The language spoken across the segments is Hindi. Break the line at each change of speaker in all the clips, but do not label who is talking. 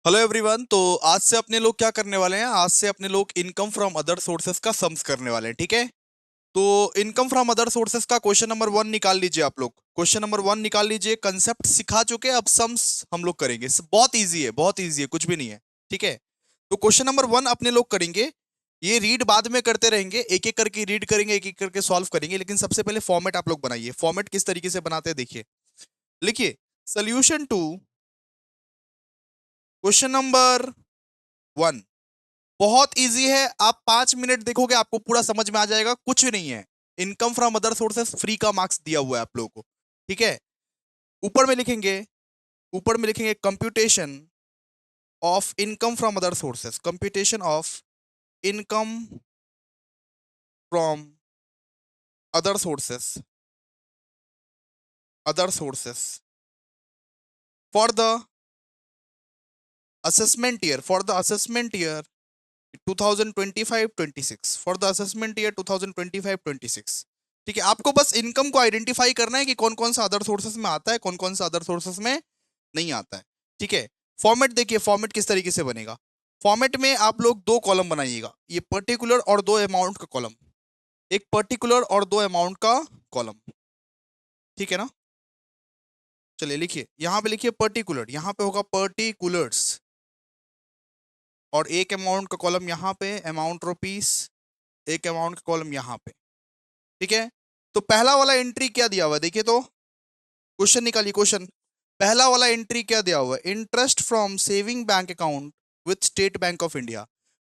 Hello everyone. तो आज से अपने लोग क्या करने वाले हैं? आज से अपने लोग इनकम फ्रॉम अदर सोर्सेस का सम्स करने वाले हैं, ठीक है। तो इनकम फ्रॉम अदर सोर्सेस का क्वेश्चन नंबर 1 निकाल लीजिए। आप लोग क्वेश्चन नंबर 1 निकाल लीजिए। कंसेप्ट सिखा चुके हैं, अब सम्स हम लोग करेंगे। बहुत इजी है, बहुत इजी है, कुछ भी नहीं है, ठीक है। तो क्वेश्चन नंबर 1 अपने लोग करेंगे। ये रीड बाद में करते रहेंगे, एक एक करके रीड करेंगे, एक एक करके सॉल्व करेंगे, लेकिन सबसे पहले फॉर्मेट आप लोग बनाइए। फॉर्मेट किस तरीके से बनाते हैं देखिए। लिखिए सोल्यूशन टू क्वेश्चन नंबर 1। बहुत इजी है, आप 5 मिनट देखोगे आपको पूरा समझ में आ जाएगा, कुछ नहीं है। Income from other sources free का मार्क्स दिया हुआ है आप लोगों को, ठीक है। ऊपर में लिखेंगे, ऊपर में लिखेंगे computation of income from other sources, computation of income from other sources, other sources for the assessment year, for the assessment year 2025-26, for the assessment year 2025-26, ठीक है। आपको बस इनकम को आइडेंटिफाई करना है कि कौन कौन सा अदर सोर्सेस में आता है, कौन कौन सा अदर सोर्सेस में नहीं आता है, ठीक है। फॉर्मेट देखिए, फॉर्मेट किस तरीके से बनेगा। फॉर्मेट में आप लोग दो कॉलम बनाइएगा, ये पर्टिकुलर और दो अमाउंट का कॉलम, एक पर्टिकुलर और दो अमाउंट का कॉलम, ठीक है ना। चलिए लिखिए, यहां पे लिखिए पर्टिकुलर, यहां पे होगा पर्टिकुलर्स, और एक अमाउंट का कॉलम यहाँ पे अमाउंट रुपीस, एक अमाउंट का कॉलम यहाँ पे, ठीक है। तो पहला वाला एंट्री क्या दिया हुआ है देखिए, तो क्वेश्चन निकालिए। क्वेश्चन पहला वाला एंट्री क्या दिया हुआ है? Interest from saving bank account with state bank of India.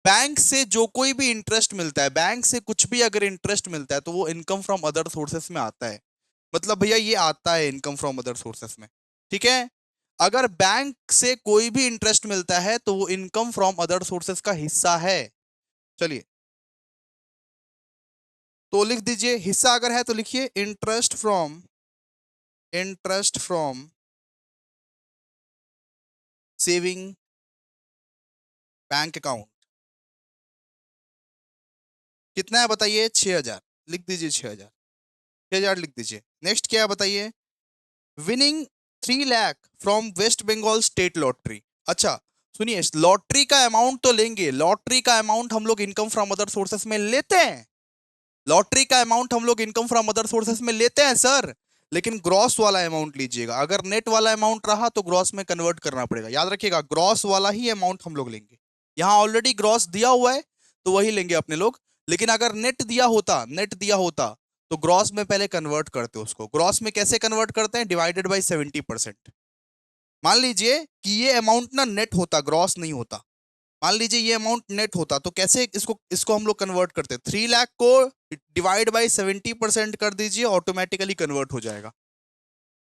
Bank से जो कोई भी इंटरेस्ट मिलता है, बैंक से कुछ भी अगर इंटरेस्ट मिलता है तो वो इनकम फ्रॉम अदर सोर्सेस में आता है। मतलब भैया ये आता है इनकम फ्रॉम अदर सोर्सेस में, ठीक है। अगर बैंक से कोई भी इंटरेस्ट मिलता है तो वो इनकम फ्रॉम अदर सोर्सेस का हिस्सा है। चलिए, तो लिख दीजिए हिस्सा अगर है तो लिखिए interest from saving bank account कितना है बताइए? 6,000। लिख दीजिए 6,000, 6,000 लिख दीजिए। नेक्स्ट क्या है बताइए? Winning 3 lakh from West Bengal state lottery. अच्छा सुनिए, लॉटरी का अमाउंट तो लेंगे, लॉटरी का अमाउंट हम लोग इनकम फ्रॉम अदर सोर्सेस में लेते हैं, लॉटरी का अमाउंट हम लोग इनकम फ्रॉम अदर सोर्सेस में लेते हैं सर। लेकिन ग्रॉस वाला अमाउंट लीजिएगा, अगर नेट वाला अमाउंट रहा तो ग्रॉस में कन्वर्ट करना पड़ेगा, याद रखिएगा ग्रॉस वाला ही अमाउंट हम लोग लेंगे। यहाँ ऑलरेडी ग्रॉस दिया हुआ है तो वही लेंगे अपने लोग। लेकिन अगर नेट दिया होता, नेट दिया होता तो ग्रॉस में पहले कन्वर्ट करते, उसको ग्रॉस में कैसे कन्वर्ट करते हैं? Divided by 70%। मान लीजिए कि ये अमाउंट ना नेट होता, ग्रॉस नहीं होता। मान लीजिए ये अमाउंट नेट होता तो कैसे इसको इसको हम लोग कन्वर्ट करते? 3 लाख को डिवाइड बाई 70% कर दीजिए, ऑटोमेटिकली कन्वर्ट हो जाएगा,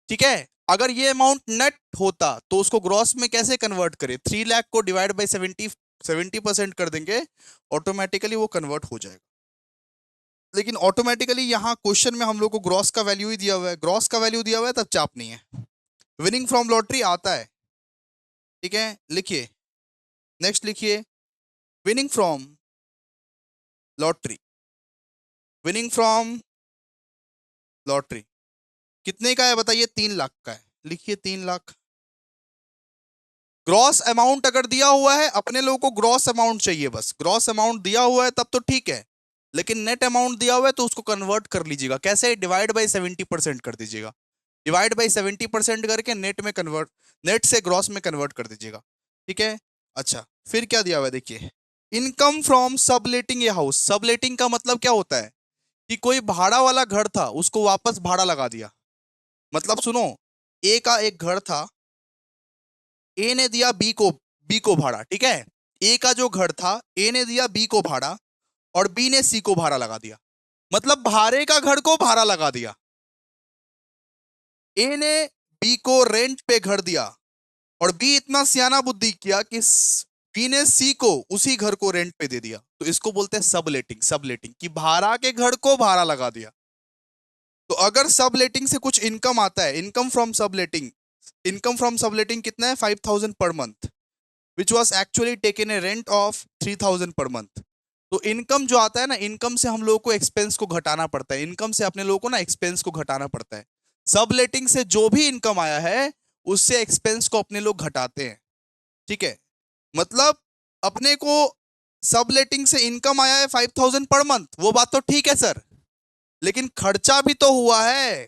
ठीक है। अगर ये अमाउंट नेट होता तो उसको ग्रॉस में कैसे कन्वर्ट करें? 3 लाख को डिवाइड बाई 70% कर देंगे, ऑटोमेटिकली वो कन्वर्ट हो जाएगा। लेकिन ऑटोमेटिकली यहाँ क्वेश्चन में हम लोग को ग्रॉस का वैल्यू ही दिया हुआ है, ग्रॉस का वैल्यू दिया हुआ है तब चाप नहीं है। विनिंग फ्रॉम लॉटरी आता है, ठीक है। लिखिए, नेक्स्ट लिखिए, winning from lottery, winning from lottery कितने का है बताइए? 3 लाख का है, लिखिए 3 लाख। ग्रॉस अमाउंट अगर दिया हुआ है, अपने लोगों को ग्रॉस अमाउंट चाहिए, बस ग्रॉस अमाउंट दिया हुआ है तब तो ठीक है। लेकिन नेट अमाउंट दिया हुआ है तो उसको कन्वर्ट कर लीजिएगा, कैसे? डिवाइड बाई 70% कर दीजिएगा, डिवाइड बाई 70% करके नेट में कन्वर्ट, नेट से ग्रॉस में कन्वर्ट कर दीजिएगा, ठीक है। अच्छा फिर क्या दिया हुआ है देखिए, income from subletting a house. Subletting का मतलब क्या होता है? कि कोई भाड़ा वाला घर था उसको वापस भाड़ा लगा दिया। मतलब सुनो, ए का एक घर था, ए ने दिया बी को भाड़ा, ठीक है। ए का जो घर था, ए ने दिया बी को भाड़ा और बी ने सी को भाड़ा लगा दिया। मतलब भाड़े का घर को भाड़ा लगा दिया। ए ने बी को रेंट पे घर दिया और बी इतना सियाना बुद्धि किया कि बी ने सी को उसी घर को रेंट पे दे दिया, तो इसको बोलते हैं सबलेटिंग। सबलेटिंग कि भाड़ा के घर को भाड़ा लगा दिया। तो अगर सबलेटिंग से कुछ इनकम आता है, income from subletting, income from subletting कितना है? 5,000 per month, which was actually taken a rent of 3,000 per month. तो इनकम जो आता है ना, इनकम से हम लोगों को एक्सपेंस को घटाना पड़ता है, इनकम से अपने लोगों को ना एक्सपेंस को घटाना पड़ता है। सबलेटिंग से जो भी इनकम आया है उससे एक्सपेंस को अपने लोग घटाते हैं, ठीक है, मतलब अपने को सब लेटिंग से इनकम आया है 5,000 पर मंथ, वो बात तो ठीक है सर, लेकिन खर्चा भी तो हुआ है।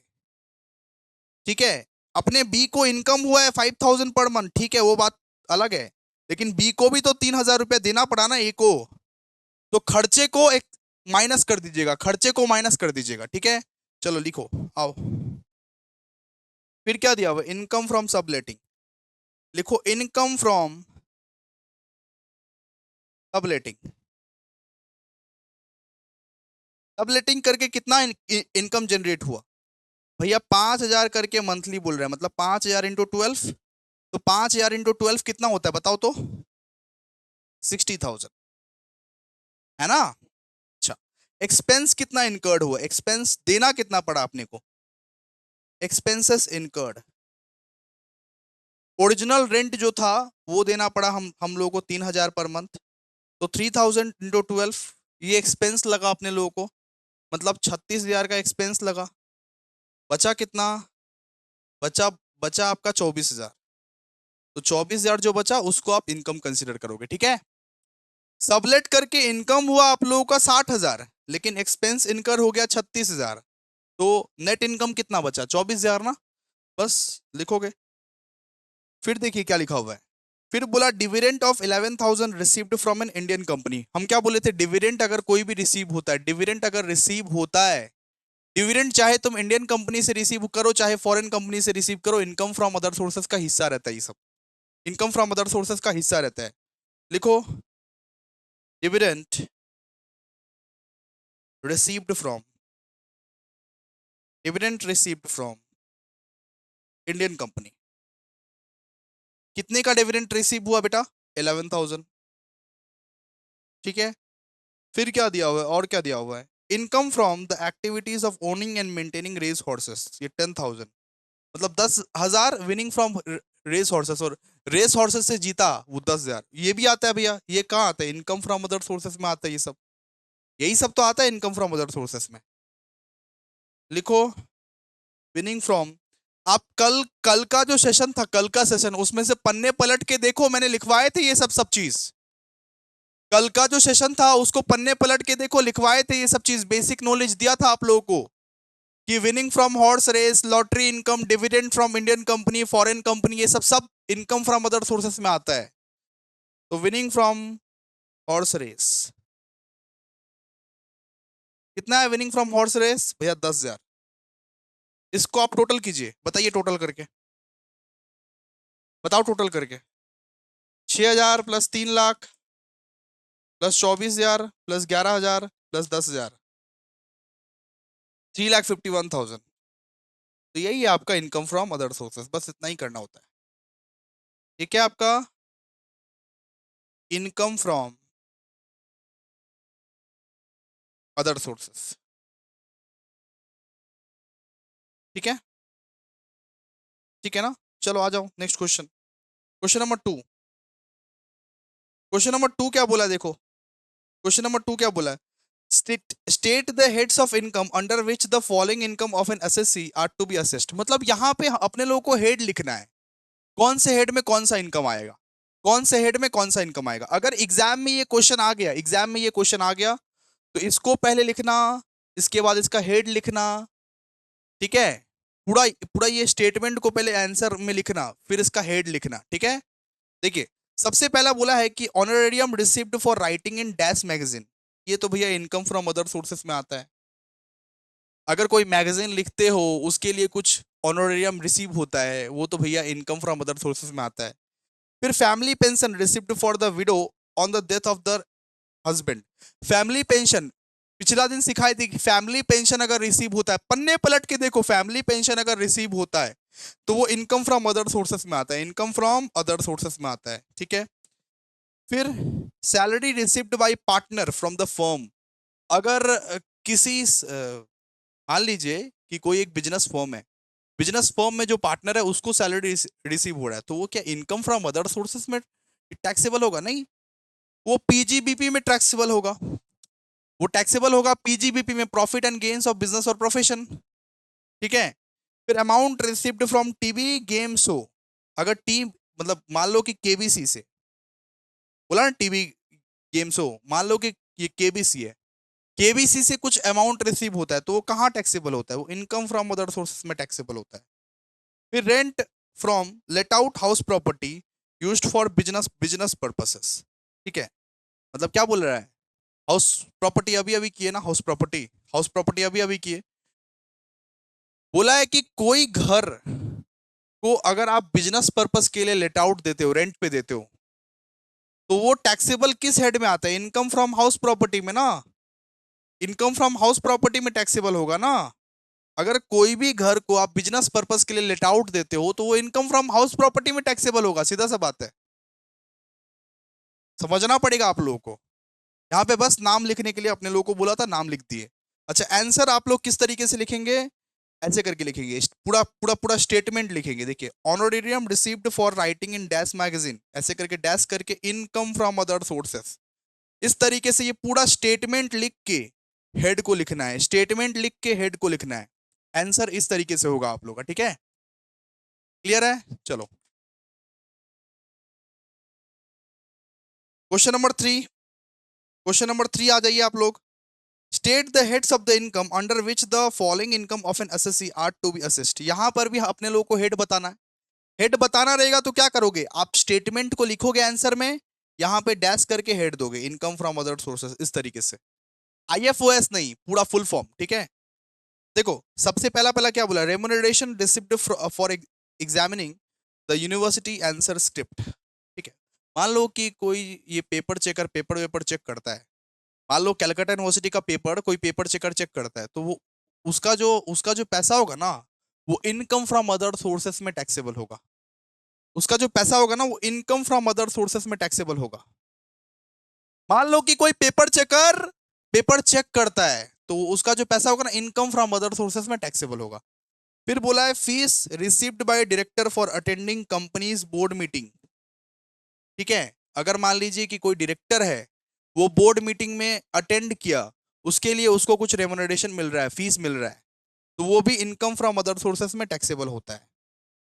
ठीक है, अपने बी को इनकम हुआ है 5,000 पर मंथ, ठीक है, वो बात अलग है, लेकिन बी को भी तो 3,000 रुपया देना पड़ा ना ए को। तो खर्चे को एक माइनस कर दीजिएगा, खर्चे को माइनस कर दीजिएगा, ठीक है। चलो लिखो, आओ। फिर क्या दिया हुआ, इनकम फ्रॉम सबलेटिंग। लिखो इनकम फ्रॉम सबलेटिंग। सबलेटिंग करके कितना इनकम जनरेट हुआ भैया, 5,000 करके मंथली बोल रहे हैं, मतलब 5,000 इंटू 12। तो 5,000 इंटू 12 कितना होता है बताओ तो, 60,000, है ना। अच्छा, एक्सपेंस कितना इनकर्ड हुआ, एक्सपेंस देना कितना पड़ा अपने को, एक्सपेंसेस इनकर्ड। ओरिजिनल रेंट जो था वो देना पड़ा हम लोगों को 3,000 पर मंथ, तो 3,000 इंटू 12, ये एक्सपेंस लगा अपने लोगों को, मतलब 36,000 का एक्सपेंस लगा। बचा कितना, बचा बचा आपका 24,000। तो 24,000 जो बचा उसको आप इनकम कंसिडर करोगे, ठीक है। सबलेट करके इनकम हुआ आप लोगों का 60,000, लेकिन एक्सपेंस इनकर हो गया 36,000, तो नेट इनकम कितना बचा, 24,000 ना। बस लिखोगे। फिर देखिए क्या लिखा हुआ है, फिर बोला dividend of 11,000 received from an Indian company. हम क्या बोले थे, डिविडेंड अगर कोई भी रिसीव होता है, डिविडेंड अगर रिसीव होता है, डिविडेंड चाहे तुम इंडियन कंपनी से रिसीव करो चाहे फॉरेन कंपनी से रिसीव करो, इनकम फ्रॉम अदर सोर्सेज का हिस्सा रहता है, ये सब इनकम फ्रॉम अदर सोर्सेज का हिस्सा रहता है। लिखो dividend received from, dividend received from Indian company. कितने का डिविडेंड रिसीव हुआ बेटा, 11,000, ठीक है। फिर क्या दिया हुआ है, और क्या दिया हुआ है, income from the activities of owning and maintaining race horses, ये 10,000, मतलब 10,000 विनिंग फ्रॉम रेस हॉर्सेस, और रेस हॉर्सेस से जीता वो 10,000, ये भी आता है भैया, ये कहाँ आता है, इनकम फ्रॉम अदर सोर्सेस में आता है ये सब, यही सब तो आता है इनकम फ्रॉम अदर सोर्सेस में। लिखो विनिंग फ्रॉम, आप कल कल का जो सेशन था, कल का सेशन, उसमें से पन्ने पलट के देखो, मैंने लिखवाए थे ये सब सब चीज। कल का जो सेशन था उसको पन्ने पलट के देखो, लिखवाए थे ये सब चीज, बेसिक नॉलेज दिया था आप लोगों को कि winning from horse race, lottery income, dividend from Indian company, foreign company, ये सब सब इनकम फ्रॉम अदर सोर्सेस में आता है। तो विनिंग फ्रॉम हॉर्स रेस कितना है, विनिंग फ्रॉम हॉर्स रेस भैया 10,000। इसको आप टोटल कीजिए, बताइए टोटल करके, बताओ टोटल करके, 6,000 प्लस 3,00,000 प्लस 24,000 प्लस 11,000 प्लस 10,000, 3,51,000। तो यही है आपका इनकम फ्रॉम अदर सोर्सेस, बस इतना ही करना होता है। ये क्या आपका इनकम फ्रॉम अदर सोर्सेस, ठीक है, ठीक है ना। चलो आ जाओ next question, question number 2। Question number 2 क्या बोला है, देखो क्वेश्चन नंबर 2 क्या बोला है, state the heads of income under which the following income of an SSC are to be assessed. मतलब यहाँ पे अपने लोगों को हेड लिखना है, कौन से हेड में कौन सा इनकम आएगा, कौन से हेड में कौन सा इनकम आएगा। अगर एग्जाम में ये क्वेश्चन आ गया, एग्जाम में ये क्वेश्चन आ गया, तो इसको पहले लिखना, इसके बाद इसका हेड लिखना, ठीक है। पूरा पूरा ये स्टेटमेंट को पहले आंसर में लिखना, फिर इसका हेड लिखना, ठीक है। देखिए सबसे पहला बोला है कि honorarium received for writing in dash magazine, ये तो भैया इनकम फ्रॉम अदर सोर्सेस में आता है। अगर कोई मैगजीन लिखते हो उसके लिए कुछ ऑनरेरियम रिसीव होता है, वो तो भैया इनकम फ्रॉम अदर सोर्सेस में आता है। फिर family pension received for the widow on the death of the husband, family pension पिछला दिन सिखाई थी कि फैमिली पेंशन अगर रिसीव होता है, पन्ने पलट के देखो, फैमिली पेंशन अगर रिसीव होता है तो वो इनकम फ्रॉम अदर सोर्सेस में आता है, इनकम फ्रॉम अदर सोर्सेस में आता है, ठीक है। फिर salary received by partner from the firm, अगर किसी मान लीजिए कि कोई एक बिजनेस फर्म है, बिजनेस फर्म में जो पार्टनर है उसको सैलरी रिसीव हो रहा है, तो वो क्या इनकम फ्रॉम अदर सोर्सेस में टैक्सेबल होगा, नहीं, वो पीजीबीपी में टैक्सेबल होगा, वो टैक्सेबल होगा पीजीबीपी में, profit and gains of business और प्रोफेशन, ठीक है। फिर amount received from TV game show, अगर टीम मतलब मान लो कि केबीसी से, बोला ना टीवी गेम्स हो, मान लो कि ये केबीसी है, केबीसी से कुछ अमाउंट रिसीव होता है तो वो कहाँ टैक्सेबल होता है? वो इनकम फ्रॉम अदर सोर्सेस में टैक्सेबल होता है। फिर rent from let out house property used for business business purposes. ठीक है, मतलब क्या बोल रहा है? हाउस प्रॉपर्टी अभी अभी की है ना, हाउस प्रॉपर्टी अभी अभी की है। बोला है कि कोई घर को अगर आप बिजनेस पर्पस के लिए लेट आउट देते हो, रेंट पे देते हो, तो वो टैक्सेबल किस हेड में आता है? इनकम फ्रॉम हाउस प्रॉपर्टी में ना, इनकम फ्रॉम हाउस प्रॉपर्टी में टैक्सेबल होगा ना। अगर कोई भी घर को आप बिजनेस पर्पस के लिए लेट आउट देते हो तो वो इनकम फ्रॉम हाउस प्रॉपर्टी में टैक्सेबल होगा, सीधा सा बात है। समझना पड़ेगा आप लोगों को। यहाँ पे बस नाम लिखने के लिए अपने लोगों को बोला था, नाम लिख दिए। अच्छा, आंसर आप लोग किस तरीके से लिखेंगे? ऐसे करके लिखेंगे, पूरा पूरा पूरा स्टेटमेंट लिखेंगे। देखिए, honorarium received for writing in dash magazine, ऐसे करके डैश करके इनकम फ्रॉम अदर सोर्सेस। इस तरीके से ये पूरा स्टेटमेंट लिख के हेड को लिखना है, स्टेटमेंट लिख के हेड को लिखना है। आंसर इस तरीके से होगा आप लोग का, ठीक है? क्लियर है? चलो, क्वेश्चन नंबर 3। क्वेश्चन नंबर 3 आ जाइए आप लोग। State the heads of the income under which the following income of an SSC are to be assessed. यहां पर भी अपने लोग को हेड बताना है। हेड बताना रहेगा तो क्या करोगे आप? स्टेटमेंट को लिखोगे आंसर में, यहां पे डैश करके हेड दोगे, इनकम फ्रॉम अदर सोर्सेस, इस तरीके से। आईएफओएस नहीं, पूरा फुल फॉर्म, ठीक है? देखो, सबसे पहला पहला क्या बोला? Remuneration received for examining the university answer script. ठीक है, मान लो कि कोई ये पेपर चेकर पेपर वेपर चेक करता है, मान लो कलकत्ता यूनिवर्सिटी का पेपर कोई पेपर चेकर चेक करता है, तो वो उसका जो पैसा होगा ना, वो इनकम फ्रॉम अदर सोर्सेस में टैक्सेबल होगा। उसका जो पैसा होगा ना, वो इनकम फ्रॉम अदर सोर्सेस में टैक्सेबल होगा। मान लो कि कोई पेपर चेकर पेपर चेक करता है, तो उसका जो पैसा होगा ना, इनकम फ्रॉम अदर सोर्सेस में टैक्सेबल होगा। फिर बोला है fees received by director for attending companies board meeting. ठीक है, अगर मान लीजिए कि कोई डायरेक्टर है, वो बोर्ड मीटिंग में अटेंड किया, उसके लिए उसको कुछ रेमुनरेशन मिल रहा है, फीस मिल रहा है, तो वो भी इनकम फ्रॉम अदर सोर्सेस में टैक्सेबल होता है।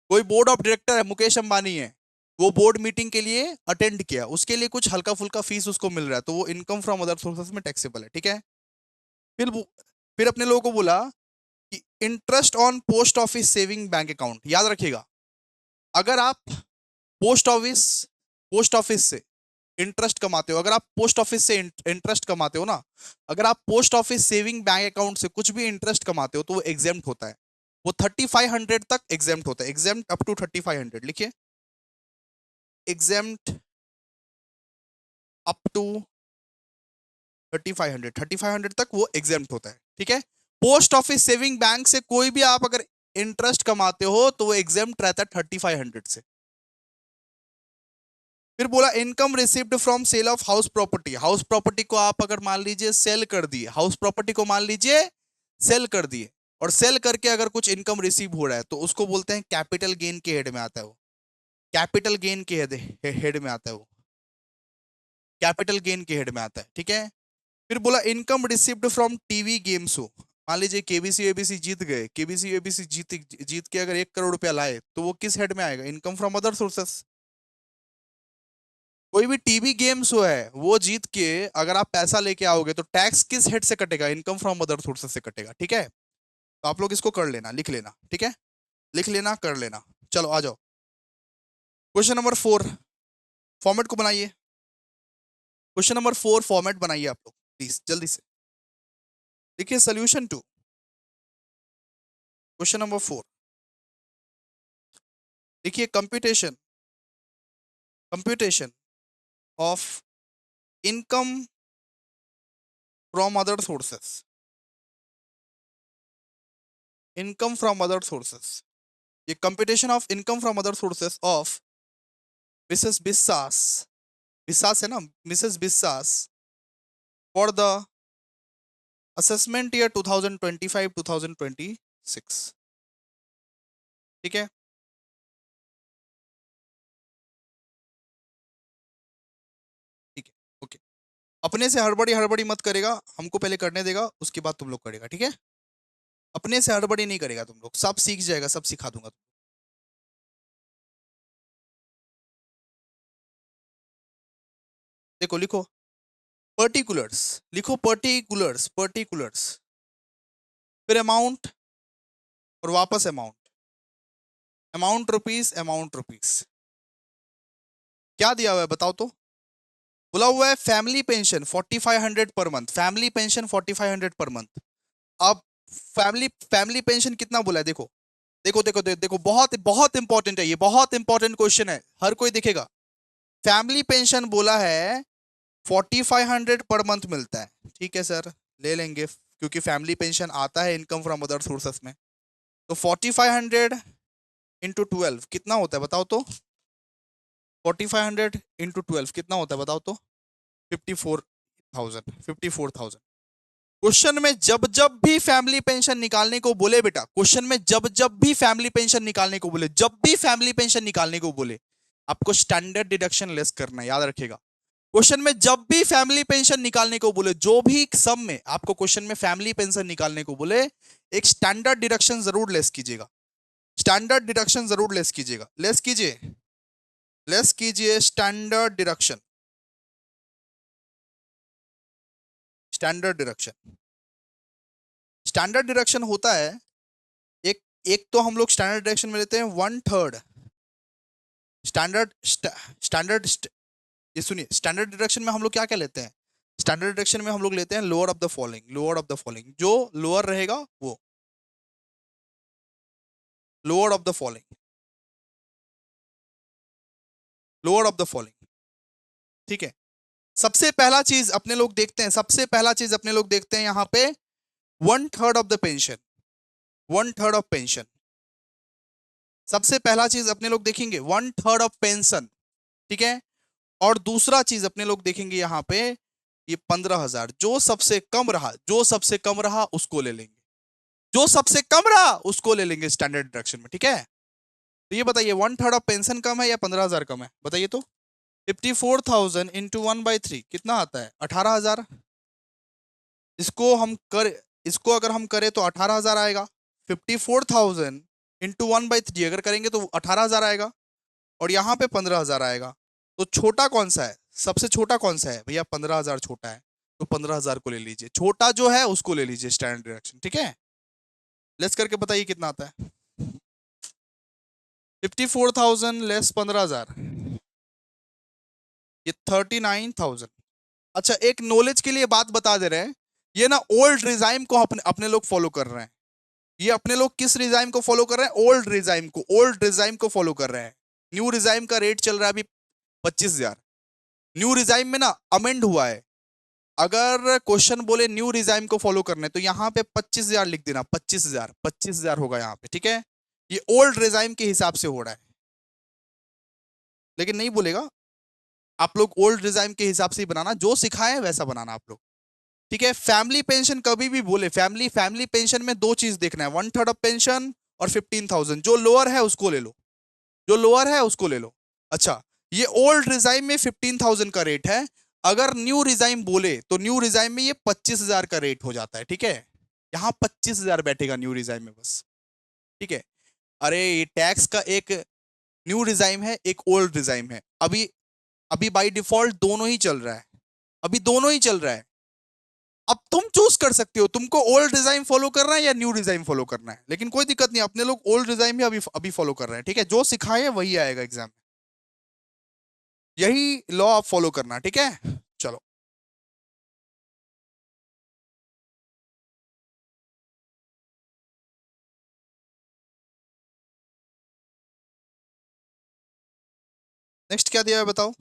कोई बोर्ड ऑफ डायरेक्टर है, मुकेश अंबानी है, वो बोर्ड मीटिंग के लिए अटेंड किया, उसके लिए कुछ हल्का फुल्का फीस उसको मिल रहा है, तो वो इनकम फ्रॉम अदर सोर्सेस में टैक्सेबल है। ठीक है, फिर फिर अपने लोगों को बोला कि interest on post office saving bank account, याद रखिएगा, अगर आप पोस्ट ऑफिस पोस्ट ऑफिस से इंटरेस्ट कमाते हो, अगर आप पोस्ट ऑफिस से इंटरेस्ट कमाते हो ना, अगर आप post office saving bank account से कुछ भी इंटरेस्ट कमाते हो, तो वो एग्जेम्प्ट होता है। वो 3500 तक एग्जेम्प्ट होता है, एग्जेम्प्ट अप टू 3500, लिखिए, एग्जेम्प्ट अप टू 3500 तक वो एग्जेम्प्ट होता है। ठीक है, पोस्ट ऑफिस सेविंग बैंक से कोई भी आप अगर इंटरेस्ट कमाते हो तो वो एग्जेम्प्ट रहता है 3500 से। फिर बोला income received from sale of house property, house property को आप अगर मान लीजिए सेल कर दिए, हाउस प्रॉपर्टी को मान लीजिए सेल कर दिए, और सेल करके अगर कुछ इनकम रिसीव हो रहा है, तो उसको बोलते हैं कैपिटल गेन के हेड में आता है वो, कैपिटल गेन के हेड में आता है वो, कैपिटल गेन के हेड में आता है। ठीक है, फिर बोला income received from TV game show, मान लीजिए केबीसी एबीसी जीत गए, केबीसी एबीसी जीत जीत के अगर 1 करोड़ रुपया लाए, तो वो किस हेड में आएगा? Income from other sources. कोई भी टीवी गेम शो है, वो जीत के अगर आप पैसा लेके आओगे, तो टैक्स किस हेड से कटेगा? इनकम फ्रॉम अदर सोर्सेस से कटेगा। ठीक है, तो आप लोग इसको कर लेना, लिख लेना, ठीक है, लिख लेना, कर लेना। चलो आ जाओ, क्वेश्चन नंबर 4, फॉर्मेट को बनाइए। क्वेश्चन नंबर 4 फॉर्मेट बनाइए आप लोग प्लीज, जल्दी से। देखिए, सोल्यूशन टू क्वेश्चन नंबर 4, देखिए, computation computation of income from other sources, income from other sources, ये computation of income from other sources of Mrs Biswas, Biswas है ना, Mrs Biswas, for the assessment year 2025-2026। ठीक है, ठीक है, ओके। अपने से हड़बड़ी हड़बड़ी मत करेगा, हमको पहले करने देगा, उसके बाद तुम लोग करेगा, ठीक है? अपने से हड़बड़ी नहीं करेगा तुम लोग, सब सीख जाएगा, सब सिखा दूंगा। देखो लिखो पर्टिकुलर्स, लिखो पर्टिकुलर्स, पर्टिकुलर्स, फिर अमाउंट और वापस amount, amount rupees, amount rupees. क्या दिया हुआ है बताओ तो? बोला हुआ है family pension 4500 per month, family pension 4500 per month. अब फैमिली फैमिली पेंशन कितना बोला है? देखो देखो देखो देखो, देखो बहुत बहुत इंपॉर्टेंट है ये, बहुत इंपॉर्टेंट क्वेश्चन है, हर कोई देखेगा। फैमिली पेंशन बोला है 4500 पर मंथ मिलता है, ठीक है सर, ले लेंगे, क्योंकि फैमिली पेंशन आता है इनकम फ्रॉम अदर सोर्सेस में। तो 4500 इंटू 12 कितना होता है बताओ तो? 4500 इंटू 12 कितना होता है बताओ तो? 54,000, 54,000। क्वेश्चन में जब जब भी फैमिली पेंशन निकालने को बोले बेटा, क्वेश्चन में जब जब भी फैमिली पेंशन निकालने को बोले, जब भी फैमिली पेंशन निकालने को बोले, आपको स्टैंडर्ड डिडक्शन लेस करना है, याद रखिएगा। क्वेश्चन में जब भी फैमिली पेंशन निकालने को बोले, जो भी सम में आपको क्वेश्चन में फैमिली पेंशन निकालने को बोले, एक स्टैंडर्ड डिडक्शन जरूर लेस कीजिएगा, स्टैंडर्ड डिडक्शन जरूर लेस कीजिएगा, लेस कीजिए, लेस कीजिए standard deduction, standard deduction. Standard deduction होता है, एक एक तो हम लोग स्टैंडर्ड डिडक्शन में लेते हैं 1/3 स्टैंडर्ड, स्टैंडर्ड, ये सुनिए, स्टैंडर्ड डिडक्शन में हम लोग क्या क्या लेते हैं? स्टैंडर्ड डिडक्शन में हम लोग लेते हैं lower of the following, lower of the following, जो लोअर रहेगा वो lower of the following, lower of the following, ठीक है। सबसे पहला चीज अपने लोग देखते हैं, सबसे पहला चीज अपने लोग देखते हैं यहां पे 1/3 of the pension, 1/3 of pension, सबसे पहला चीज अपने लोग देखेंगे 1/3 ऑफ पेंशन, ठीक है। और दूसरा चीज अपने लोग देखेंगे यहाँ पे ये 15,000, जो सबसे कम रहा, जो सबसे कम रहा उसको ले लेंगे, जो सबसे कम रहा उसको ले लेंगे स्टैंडर्ड डिडक्शन में, ठीक है। तो ये बताइए 1/3 ऑफ पेंशन कम है या 15,000 कम है? बताइए तो। 54,000 इंटू 1/3 कितना आता है? 18,000। इसको हम कर, इसको अगर हम करें तो 18,000 आएगा। 54,000 इंटू 1/3 अगर करेंगे तो 18,000 आएगा, और यहाँ पे 15,000 आएगा। तो छोटा कौन सा है? सबसे छोटा कौन सा है भैया? 15,000 छोटा है, तो 15,000 को ले लीजिए, छोटा जो है उसको ले लीजिए स्टैंडर्ड डिडक्शन, ठीक है। लेस करके बताइए कितना आता है? 54,000 लेस 15,000, ये 39,000। अच्छा, एक नॉलेज के लिए बात बता दे रहे हैं, ये ना ओल्ड रिजाइम को अपने अपने लोग फॉलो कर रहे हैं। ये अपने लोग किस रिजाइम को फॉलो कर रहे हैं? ओल्ड रिजाइम को, ओल्ड रिजाइम को फॉलो कर रहे हैं। न्यू रिजाइम का रेट चल रहा है अभी 25,000। न्यू रिजाइम में ना अमेंड हुआ है, अगर क्वेश्चन बोले न्यू रिजाइम को फॉलो करने, तो यहाँ पे 25,000 लिख देना, 25,000, 25,000 होगा यहाँ पे, ठीक है। ये ओल्ड रिजाइम के हिसाब से हो रहा है, लेकिन नहीं बोलेगा, आप लोग ओल्ड रिजाइम के हिसाब से ही बनाना, जो सिखाए वैसा बनाना आप लोग, ठीक है। फैमिली पेंशन कभी भी बोले, फैमिली फैमिली पेंशन में दो चीज देखना है, 1/3 ऑफ पेंशन और 15,000, जो लोअर है उसको ले लो, जो लोअर है उसको ले लो। अच्छा, ये ओल्ड रिजाइम में 15,000 का रेट है, अगर न्यू रिजाइम बोले तो न्यू रिजाइम में ये 25,000 का रेट हो जाता है, ठीक है। यहाँ 25,000 बैठेगा न्यू रिजाइम में बस, ठीक है। अरे ये टैक्स का एक न्यू रिजाइम है, एक ओल्ड रिजाइम है, अभी अभी बाय डिफॉल्ट दोनों ही चल रहा है, अभी दोनों ही चल रहा है। अब तुम चूज कर सकते हो तुमको ओल्ड डिजाइन फॉलो करना है या न्यू डिजाइन फॉलो करना है, लेकिन कोई दिक्कत नहीं, अपने लोग ओल्ड डिजाइन भी अभी अभी फॉलो कर रहे हैं, ठीक है। जो सिखाए वही आएगा एग्जाम में, यही लॉ आप फॉलो करना, ठीक है। चलो, नेक्स्ट क्या दिया है बताओ?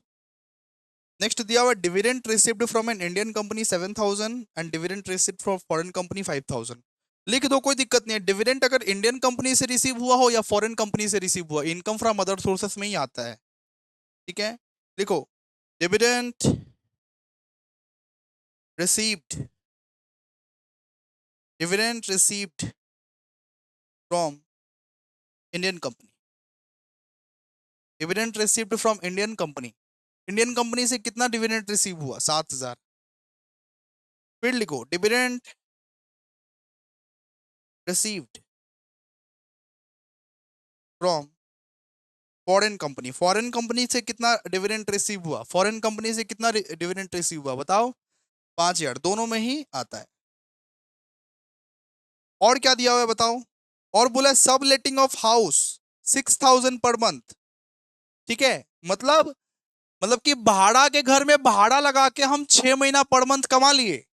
नेक्स्ट दिया हुआ dividend received from an Indian company 7,000 and dividend received from foreign company 5,000। लिख दो, कोई दिक्कत नहीं है, डिविडेंड अगर इंडियन कंपनी से रिसीव हुआ हो या फॉरेन कंपनी से रिसीव हुआ, इनकम फ्रॉम अदर सोर्सेस में ही आता है, ठीक है। लिखो dividend received, dividend received from Indian company, dividend received from Indian company, Indian company से कितना डिविडेंड रिसीव हुआ? 7,000। फिर लिखो dividend received from foreign company से कितना डिविडेंड रिसीव हुआ, फॉरेन कंपनी से कितना डिविडेंड रिसीव हुआ बताओ, 5,000, दोनों में ही आता है। और क्या दिया हुआ है बताओ, और बोला सब लेटिंग ऑफ हाउस 6,000 पर मंथ, ठीक है, मतलब कि भाड़ा के घर में भाड़ा लगा के हम 6 महीना पर मंथ कमा लिए,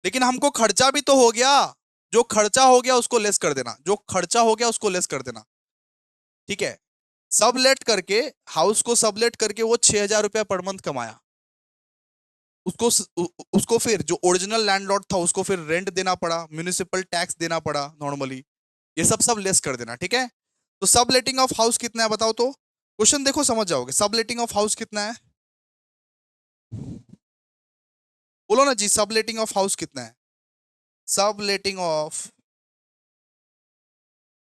लेकिन हमको खर्चा भी तो हो गया, जो खर्चा हो गया उसको लेस कर देना, जो खर्चा हो गया उसको लेस कर देना, ठीक है। सबलेट करके, हाउस को सबलेट करके वो 6,000 रुपया पर मंथ कमाया, उसको उसको फिर जो ओरिजिनल लैंडलॉर्ड था उसको फिर रेंट देना पड़ा, म्यूनिसिपल टैक्स देना पड़ा नॉर्मली, ये सब लेस कर देना, ठीक है। तो सब लेटिंग ऑफ हाउस कितना है बताओ, तो क्वेश्चन देखो समझ जाओगे, सब लेटिंग ऑफ हाउस कितना है, बोलो ना जी, सब लेटिंग ऑफ हाउस कितना है, सब लेटिंग ऑफ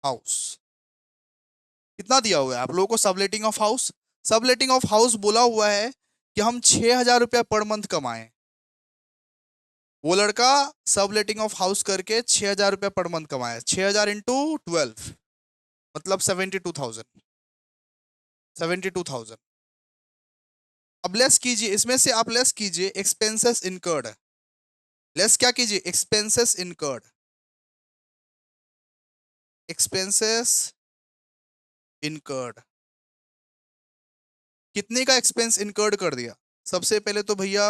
हाउस कितना दिया हुआ है आप लोगों को, subletting of house, subletting of house बोला हुआ है कि हम 6,000 रुपया पर मंथ कमाएं, वो लड़का सबलेटिंग ऑफ हाउस करके 6,000 रुपया पर मंथ कमाया, 6,000 इंटू 12 मतलब 72,000, 72,000। अब लेस कीजिए, इसमें से आप लेस कीजिए एक्सपेंसेस इनकर्ड, लेस क्या कीजिए, एक्सपेंसेस इनकर्ड, एक्सपेंसेस इनकर्ड, कितने का एक्सपेंस इनकर्ड कर दिया, सबसे पहले तो भैया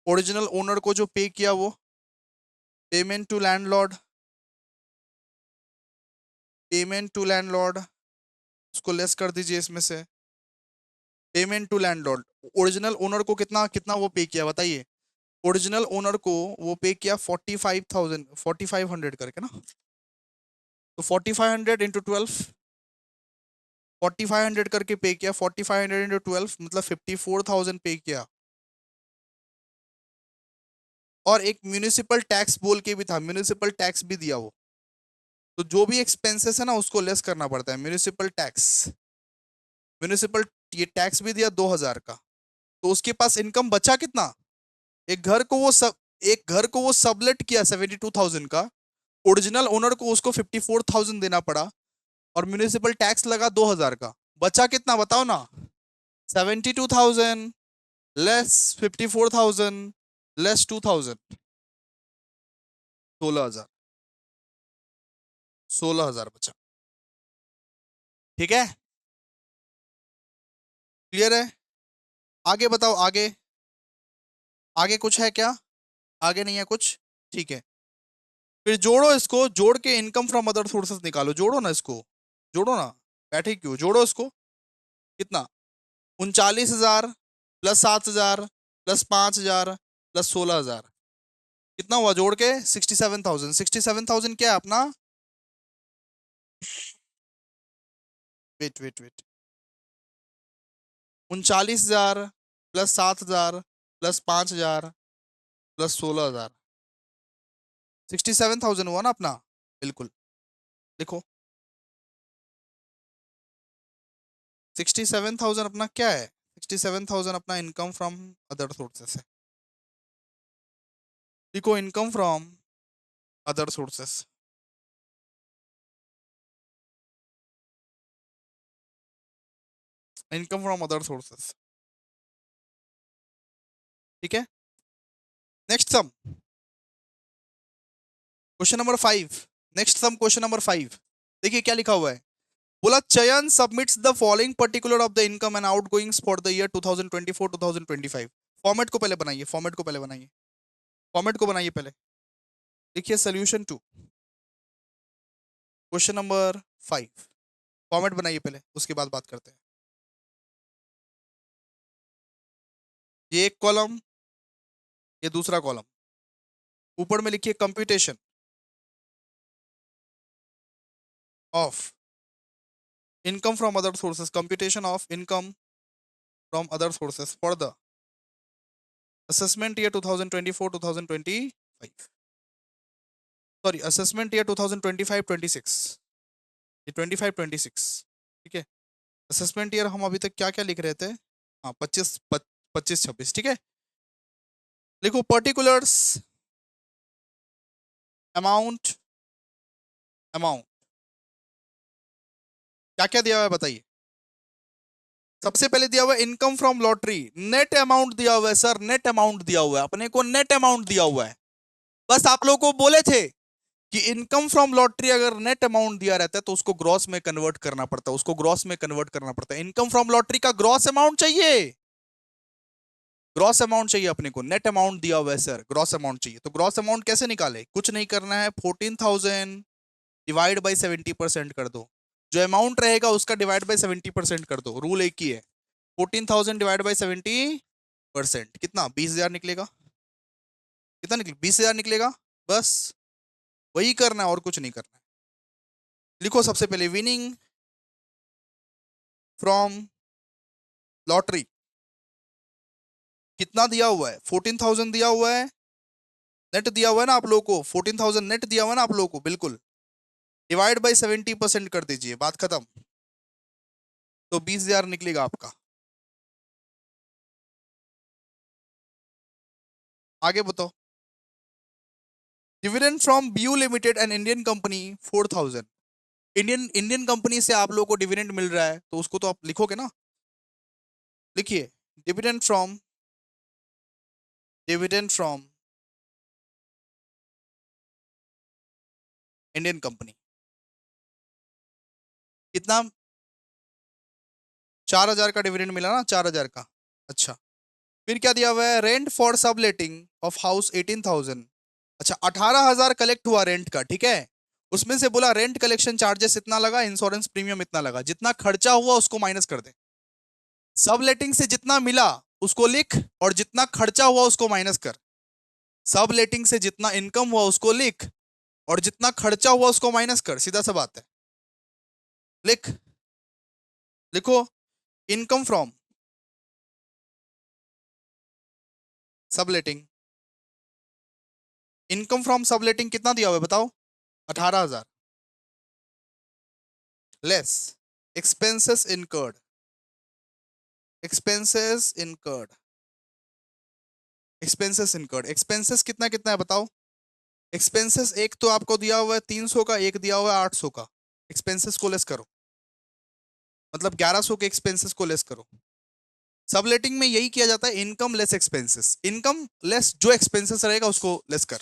ओरिजिनल ओनर को जो पे किया वो payment to landlord, payment to landlord उसको लेस कर दीजिए इसमें से, payment to landlord, original owner को कितना कितना वो पे किया बताइए, ओरिजिनल ओनर को वो पे किया 45,000, 4,500 करके ना, तो 4,500 इंटू 12, 4,500 करके पे किया, 4,500 इंटू 12 मतलब 54,000 पे किया, और एक म्यूनिसिपल टैक्स बोल के भी था, म्यूनिसिपल टैक्स भी दिया वो, तो जो भी एक्सपेंसेस है ना उसको लेस करना पड़ता है, म्यूनिसिपल टैक्स, म्यूनिसिपल ये टैक्स भी दिया 2,000 का, तो उसके पास इनकम बचा कितना, एक घर को वो सब, एक घर को वो सबलेट किया 72,000 का, ओरिजिनल ओनर को उसको 54,000 देना पड़ा, और म्यूनिसिपल टैक्स लगा 2,000 का, बचा कितना बताओ ना, 72,000 लेस 54,000 लेस 2,000, 16,000, 16,000 बचा, ठीक है, क्लियर है। आगे बताओ, आगे आगे कुछ है क्या, आगे नहीं है कुछ, ठीक है। फिर जोड़ो इसको, जोड़ के इनकम फ्रॉम अदर सोर्सेस निकालो, जोड़ो ना इसको, जोड़ो ना, बैठे क्यों, जोड़ो इसको, कितना, 39,000 प्लस 7,000 प्लस 5,000 प्लस 16,000, कितना हुआ जोड़ के, 67,000, 67,000 क्या है अपना, wait wait wait, 39,000 plus 7,000 plus 5,000 plus 16,000, 67,000 हुआ ना अपना, बिल्कुल, देखो 67,000 अपना क्या है, 67,000 अपना इनकम फ्रॉम अदर सोर्सेस है, देखो income from other sources, income from other sources, ठीक है। Next sum, question number 5, next sum question number 5, देखिए क्या लिखा हुआ है, बोला Chayan submits the following particular of the income and outgoings for the year 2024 2025, format को पहले बनाइए, फॉर्मेट को पहले बनाइए, फॉर्मेट को बनाइए पहले, देखिए सोल्यूशन 2 क्वेश्चन नंबर 5, फॉर्मेट बनाइए पहले उसके बाद बात करते हैं, ये एक कॉलम, ये दूसरा कॉलम, ऊपर में लिखिए computation of income from other sources, computation of income from other sources for the assessment year 2024 2025, sorry assessment year 2025 26, ये 25 26, ठीक है, असेसमेंट ईयर हम अभी तक क्या क्या लिख रहे थे, हाँ 25 26, ठीक है, लिखो पर्टिकुलर्स अमाउंट, अमाउंट क्या क्या दिया हुआ है बताइए, सबसे पहले दिया हुआ है income from lottery, net amount दिया हुआ है सर, नेट अमाउंट दिया हुआ है अपने को, नेट अमाउंट दिया हुआ है। बस आप लोगों को बोले थे कि इनकम फ्रॉम लॉटरी अगर नेट अमाउंट दिया रहता है तो उसको ग्रॉस में कन्वर्ट करना पड़ता है, उसको ग्रॉस में कन्वर्ट करना पड़ता है। इनकम फ्रॉम लॉटरी का ग्रॉस अमाउंट चाहिए, ग्रॉस अमाउंट चाहिए अपने को, नेट अमाउंट दिया हुआ है सर, ग्रॉस अमाउंट चाहिए। तो ग्रॉस अमाउंट कैसे निकाले, कुछ नहीं करना है, 14,000 डिवाइड बाई 70% कर दो, जो अमाउंट रहेगा उसका डिवाइड बाई 70% कर दो, रूल एक ही है। 14,000 डिवाइड बाई 70% कितना, 20,000 निकलेगा। कितना निकले, 20,000 निकलेगा। बस वही करना है और कुछ नहीं करना है। लिखो सबसे पहले विनिंग फ्रॉम लॉटरी कितना दिया हुआ है, 14,000 दिया हुआ है, नेट दिया हुआ है ना आप लोगों को, 14,000 नेट दिया हुआ है ना आप लोगों को, बिल्कुल। डिवाइड बाई 70% कर दीजिए, बात खत्म। तो 20,000 निकलेगा आपका। आगे बताओ। Dividend from BU limited and Indian company 4,000। Indian Indian company से आप लोगों को डिविडेंड मिल रहा है तो उसको तो आप लिखोगे ना। लिखिए डिविडेंड फ्रॉम इंडियन कंपनी कितना, 4,000 का डिविडेंड मिला ना, 4,000 का। अच्छा, फिर क्या दिया हुआ है, rent for subletting of house 18,000। अच्छा, 18,000 कलेक्ट हुआ रेंट का, ठीक है। उसमें से बोला रेंट कलेक्शन चार्जेस इतना लगा, इंश्योरेंस प्रीमियम इतना लगा, जितना खर्चा हुआ उसको माइनस कर दे। सबलेटिंग से जितना मिला उसको लिख, और जितना खर्चा हुआ उसको माइनस कर। सबलेटिंग से जितना इनकम हुआ उसको लिख, और जितना खर्चा हुआ उसको माइनस कर, सीधा सा बात है। लिख, लिखो income from subletting, income from subletting कितना दिया हुआ है बताओ, 18,000 less expenses incurred, expenses incurred, expenses incurred, expenses कितना कितना है बताओ। एक्सपेंसेस एक तो आपको दिया हुआ है 300 का, एक दिया हुआ है 800 का। एक्सपेंसेस को लेस करो, मतलब 1100 के एक्सपेंसेस को लेस करो। सबलेटिंग में यही किया जाता है, income less expenses, income less जो एक्सपेंसेस रहेगा उसको लेस कर,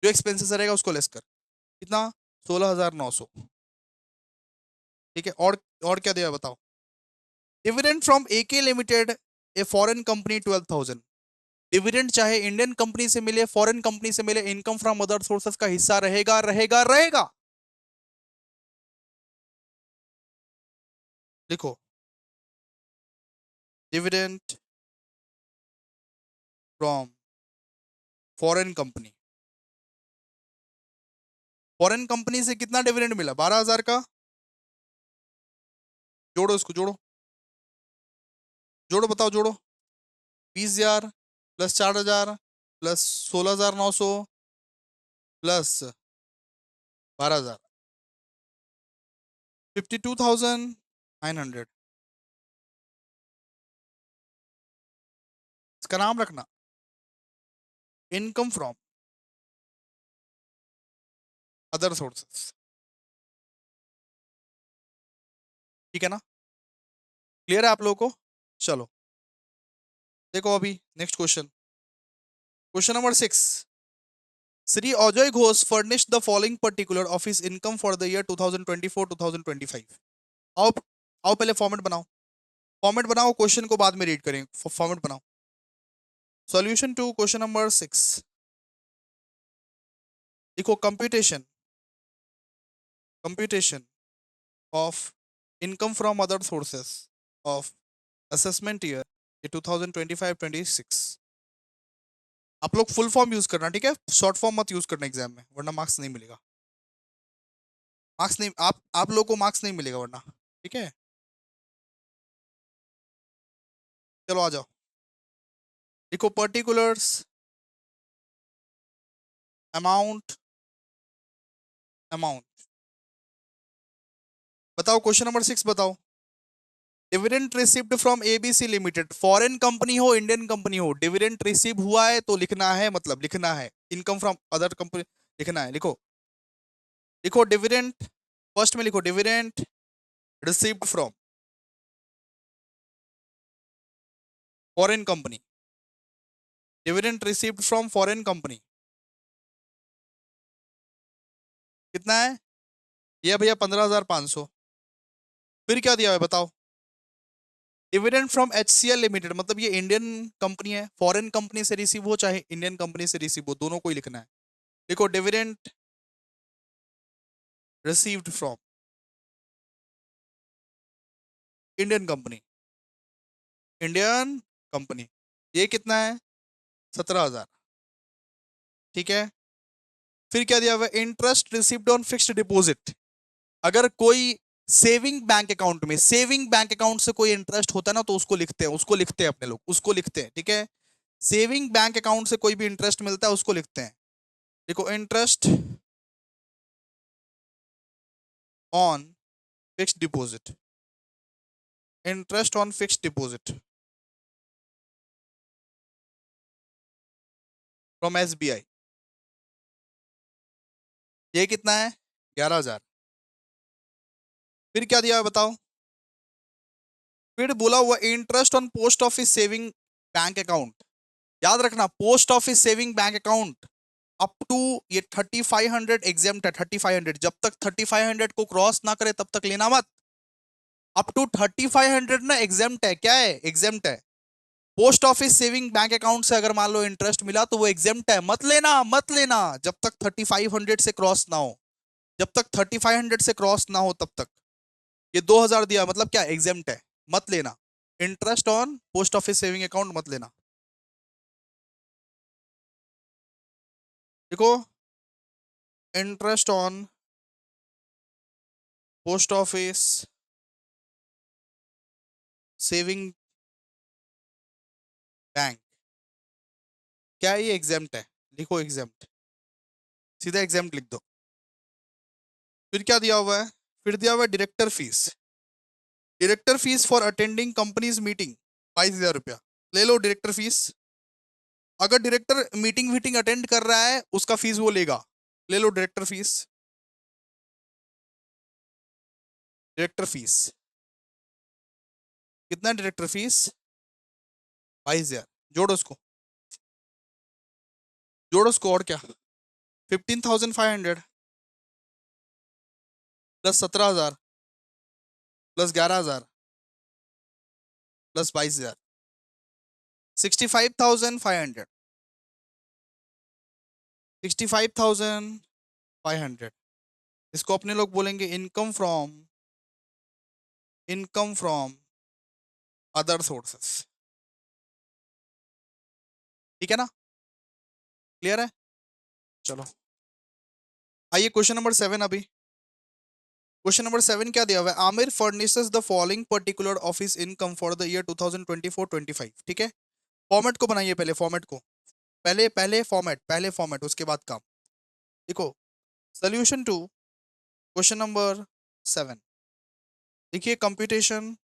जो एक्सपेंसेस रहेगा उसको लेस कर। कितना, 16,900। ठीक है, और क्या दिया बताओ। Dividend from AK limited a foreign company 12,000। Dividend चाहे इंडियन कंपनी से मिले फॉरेन कंपनी से मिले, इनकम फ्रॉम अदर सोर्सेस का हिस्सा रहेगा रहेगा रहेगा। लिखो dividend from foreign company, foreign company से कितना डिविडेंड मिला, 12,000 का। जोड़ो इसको, जोड़ो जोड़ो, बताओ जोड़ो। 20,000 प्लस 4,000 प्लस 16,900 प्लस 12,000, 52,900। इसका नाम रखना इनकम फ्रॉम अदर सोर्सेस। ठीक है ना, क्लियर है आप लोगों को। चलो देखो अभी next question, question number 6। Sri Ajoy Ghosh furnished the following particular of his income for the year 2024-2025। आओ आओ पहले फॉर्मेट बनाओ, फॉर्मेट बनाओ, क्वेश्चन को बाद में रीड करें, फॉर्मेट बनाओ। सॉल्यूशन टू क्वेश्चन नंबर 6, देखो computation, computation of income from other sources of assessment year 2025-26। आप लोग फुल फॉर्म यूज करना, ठीक है, शॉर्ट फॉर्म मत यूज करना एग्जाम में, वरना मार्क्स नहीं मिलेगा। मार्क्स नहीं, आप लोगों को मार्क्स नहीं मिलेगा वरना, ठीक है। चलो आ जाओ, देखो पर्टिकुलर्स, अमाउंट, अमाउंट बताओ। क्वेश्चन नंबर 6 बताओ। Dividend received from ABC limited, foreign company हो इंडियन कंपनी हो, डिविडेंड रिसीव हुआ है तो लिखना है, मतलब लिखना है। इनकम फ्रॉम अदर कंपनी लिखना है, लिखो, लिखो डिविडेंड, फर्स्ट में लिखो dividend received from, foreign company, dividend received from foreign company कितना है? ये भैया 15,500। फिर क्या दिया है बताओ? डिविडेंड फ्रॉम HCL लिमिटेड, मतलब ये इंडियन कंपनी है, फॉरेन कंपनी से रिसीव हो चाहे इंडियन कंपनी से रिसीव हो, दोनों को ही लिखना है। देखो, dividend received from Indian company, Indian company, ये कितना है? 17,000। ठीक है। फिर क्या दिया हुआ है? Interest received on fixed deposit. अगर कोई सेविंग बैंक अकाउंट में, सेविंग बैंक अकाउंट से कोई इंटरेस्ट होता है ना, तो उसको लिखते हैं, उसको लिखते हैं अपने लोग, उसको लिखते हैं। ठीक है, सेविंग बैंक अकाउंट से कोई भी इंटरेस्ट मिलता है उसको लिखते हैं। देखो, interest on fixed deposit, interest on fixed deposit from SBI, ये कितना है? 11,000। फिर क्या दिया है बताओ? फिर बोला हुआ interest on post office saving bank account. याद रखना, post office saving bank account up to ये 3,500 एग्जेम्प्ट है। 3,500, जब तक 3,500 को क्रॉस ना करे तब तक लेना मत। अप टू 3,500 ना एग्जेम्प्ट है। क्या है? एग्जेम्प्ट है। Post office saving bank account से अगर मान लो इंटरेस्ट मिला तो वो एग्जेम्प्ट है, मत लेना, मत लेना जब तक 3,500 से क्रॉस ना हो। जब तक 3,500 से क्रॉस ना हो तब तक। ये 2,000 दिया मतलब क्या? एग्जेम्प्ट है, मत लेना। Interest on post office saving account मत लेना। देखो, interest on post office saving bank, क्या है? ये एग्जेम्प्ट है, लिखो एग्जेम्प्ट, सीधा एग्जेम्प्ट लिख दो। फिर क्या दिया हुआ है? फिर दिया हुआ है director fees. Director fees for attending companies meeting 22,000 रुपया। ले लो डायरेक्टर फीस। अगर डायरेक्टर मीटिंग वीटिंग अटेंड कर रहा है उसका फीस वो लेगा। ले लो डायरेक्टर फीस। डायरेक्टर फीस कितना है? Director fees 22,000। जोड़ो उसको, जोड़ो उसको, और क्या? 15,500 प्लस 17,000 प्लस 11,000 प्लस 22,000, 65,500। 65,500, इसको अपने लोग बोलेंगे इनकम फ्रॉम अदर सोर्सेस। ठीक है ना? क्लियर है? चलो आइए क्वेश्चन नंबर 7। अभी क्वेश्चन नंबर 7 क्या दिया हुआ है? Aamir furnishes the following particular office income for the year 2024-25। ठीक है, फॉर्मेट को बनाइए पहले, फॉर्मेट को पहले, पहले फॉर्मेट उसके बाद काम। देखो, सोल्यूशन टू क्वेश्चन नंबर 7, देखिए, computation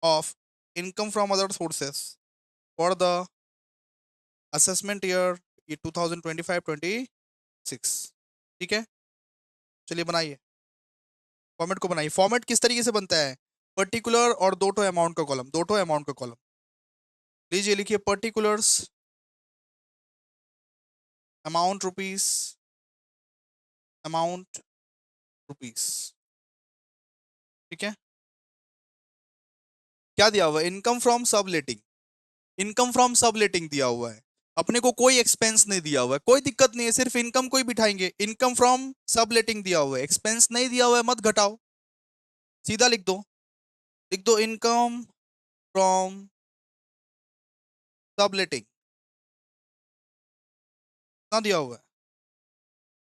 of income from other sources for the assessment year 2025-26। ठीक है, चलिए बनाइए, फॉर्मेट को बनाइए। फॉर्मेट किस तरीके से बनता है? पर्टिकुलर और दो ठो अमाउंट का कॉलम, दो ठो अमाउंट का कॉलम लीजिए, लिखिए particulars amount rupees, amount rupees. ठीक है, क्या दिया हुआ है? Income from subletting, income from subletting दिया हुआ है। अपने को कोई एक्सपेंस नहीं दिया हुआ है, कोई दिक्कत नहीं है, सिर्फ इनकम को ही बिठाएंगे। इनकम फ्रॉम सबलेटिंग दिया हुआ है, एक्सपेंस नहीं दिया हुआ है, मत घटाओ, सीधा लिख दो। लिख दो इनकम फ्रॉम सबलेटिंग, कितना दिया हुआ है?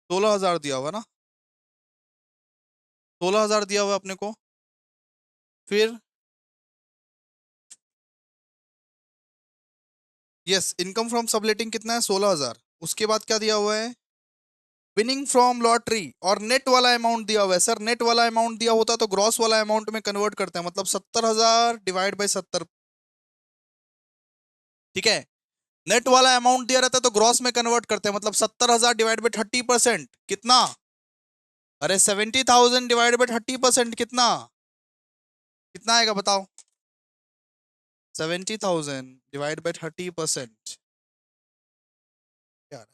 16,000 दिया हुआ है ना, 16,000 दिया हुआ है अपने को। फिर यस, इनकम फ्रॉम सबलेटिंग कितना है? 16,000। उसके बाद क्या दिया हुआ है? विनिंग फ्रॉम लॉटरी, और नेट वाला अमाउंट दिया हुआ है। सर नेट वाला अमाउंट दिया होता तो ग्रॉस वाला अमाउंट में कन्वर्ट करते हैं, मतलब 70,000 डिवाइड बाई 70। ठीक है, नेट वाला अमाउंट दिया रहता है तो ग्रॉस में कन्वर्ट करते हैं, मतलब 70,000 डिवाइड बाई 30%, कितना? अरे 70,000 डिवाइड बाई 30% कितना? कितना आएगा बताओ? 70,000 डिवाइड बाई 30%, क्या आ रहा है?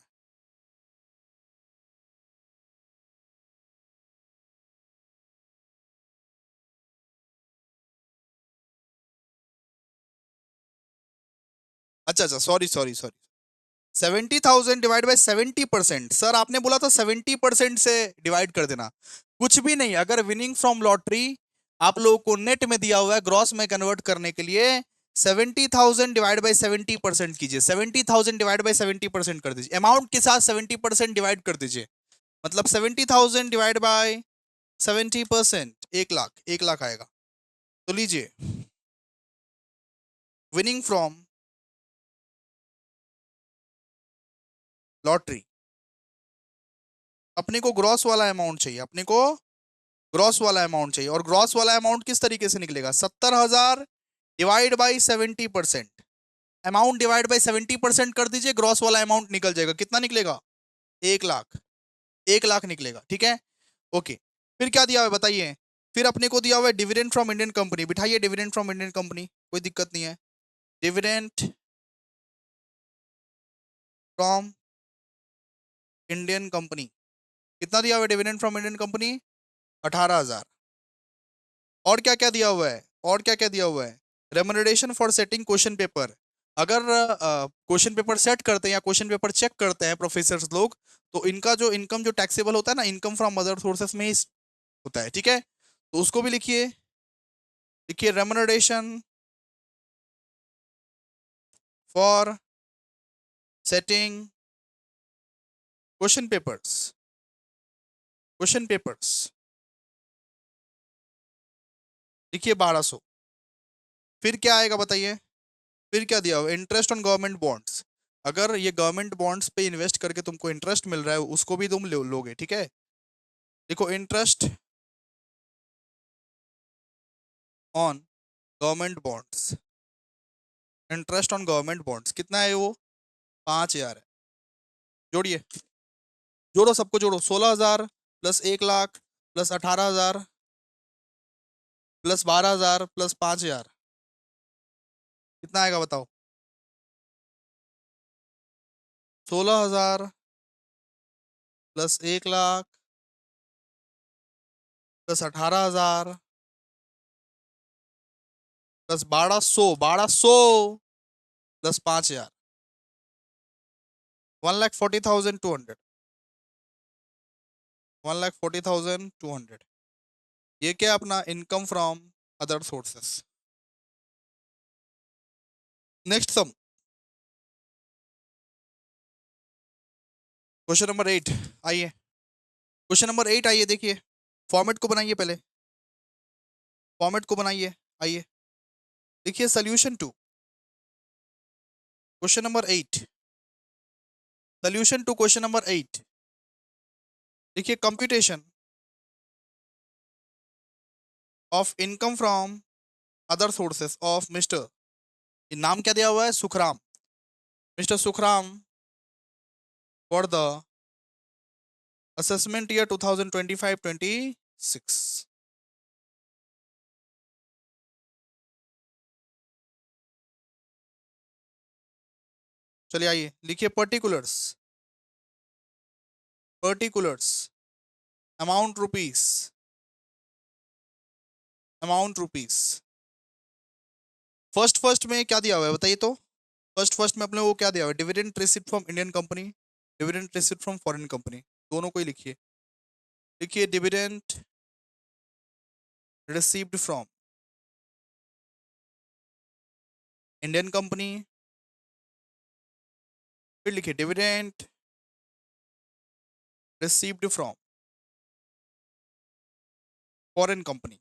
अच्छा, sorry sorry sorry, 70,000 divide by 70%। Sir आपने बोला था 70% से डिवाइड कर देना, कुछ भी नहीं। अगर विनिंग फ्रॉम लॉटरी आप लोगों को नेट में दिया हुआ है, ग्रॉस में कन्वर्ट करने के लिए 70,000 डिवाइड बाई 70% कीजिए। 70,000 डिवाइड बाई 70% कर दीजिए, अमाउंट के साथ 70% डिवाइड कर दीजिए। मतलब 70,000 डिवाइड बाय 70%, 1 लाख, 1 लाख आएगा। तो लीजिए, विनिंग फ्रॉम लॉटरी, अपने को ग्रॉस वाला अमाउंट चाहिए, अपने को ग्रॉस वाला अमाउंट चाहिए। और ग्रॉस वाला अमाउंट किस तरीके से निकलेगा? 70,000 divide by 70%, amount divide by 70% कर दीजिए, ग्रॉस वाला अमाउंट निकल जाएगा। कितना निकलेगा? 1 लाख, 1 लाख निकलेगा। ठीक है, ओके। फिर क्या दिया हुआ है बताइए? फिर अपने को दिया हुआ है डिविडेंड फ्रॉम इंडियन कंपनी। बिठाइए डिविडेंड फ्रॉम इंडियन कंपनी, कोई दिक्कत नहीं है। डिविडेंड फ्रॉम इंडियन कंपनी, कितना दिया हुआ है डिविडेंड फ्रॉम इंडियन कंपनी? 18,000। और क्या क्या दिया हुआ है? और क्या क्या दिया हुआ है? Remuneration for setting question paper. अगर क्वेश्चन पेपर सेट करते हैं या क्वेश्चन पेपर चेक करते हैं प्रोफेसर लोग, तो इनका जो इनकम जो टैक्सेबल होता है ना, इनकम फ्रॉम अदर सोर्सेस में ही होता है। ठीक है, तो उसको भी लिखिए। लिखिए remuneration for setting question papers, question papers लिखिए 1200। फिर क्या आएगा बताइए? फिर क्या दिया हुआ? Interest on government bonds. अगर ये गवर्नमेंट बॉन्ड्स पे इन्वेस्ट करके तुमको इंटरेस्ट मिल रहा है, उसको भी तुम लोगे। ठीक है, देखो interest on government bonds, interest on government bonds कितना है वो? 5,000 है। जोड़िए, जोड़ो, सबको जोड़ो। 16,000 plus 1 lakh plus 18,000 plus 12,000 plus 5,000, कितना आएगा बताओ? 16,000 plus 1 lakh plus 18,000 plus 1,200, 1,200 plus 5,000, 1,40,200, 1,40,200। ये क्या अपना income from other sources. Next sum, question number 8। आइए क्वेश्चन नंबर 8, आइए देखिए। फॉर्मेट को बनाइए पहले, फॉर्मेट को बनाइए। आइए देखिए, solution to question number 8, solution to question number 8। देखिए, computation of income from other sources of mister, ये नाम क्या दिया हुआ है? Sukhram, mister Sukhram for the assessment year 2025-26। चलिए आइए लिखिए, particulars, particulars amount rupees, amount rupees. First first में क्या दिया हुआ है बताइए तो? फर्स्ट फर्स्ट में अपने को क्या दिया हुआ है? Dividend receipt from Indian company, dividend receipt from foreign company, दोनों को ही लिखिए। लिखिए dividend received from Indian company, फिर लिखिए dividend received from foreign company.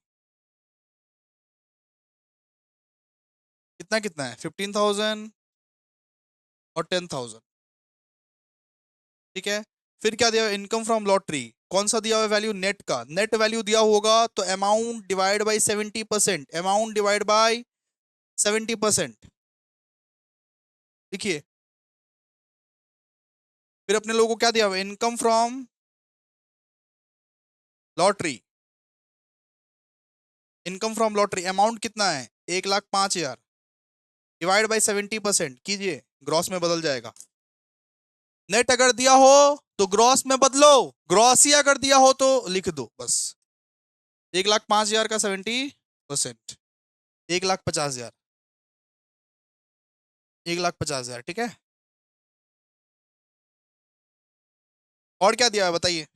कितना कितना है? 15,000 और 10,000। ठीक है, फिर क्या दिया हुआ? Income from lottery. कौन सा दिया हुआ वैल्यू? नेट का। नेट वैल्यू दिया होगा तो amount divide by 70%, amount divide by 70%। देखिए, फिर अपने लोगों को क्या दिया हुआ? Income from lottery, income from lottery amount कितना है? 1,05,000। डिवाइड बाई 70% कीजिए, ग्रॉस में बदल जाएगा। नेट अगर दिया हो तो ग्रॉस में बदलो, ग्रॉस ही अगर दिया हो तो लिख दो बस। 1,05,000 का 70%, 1,50,000, 1,50,000, ठीक है। और क्या दिया है बताइए?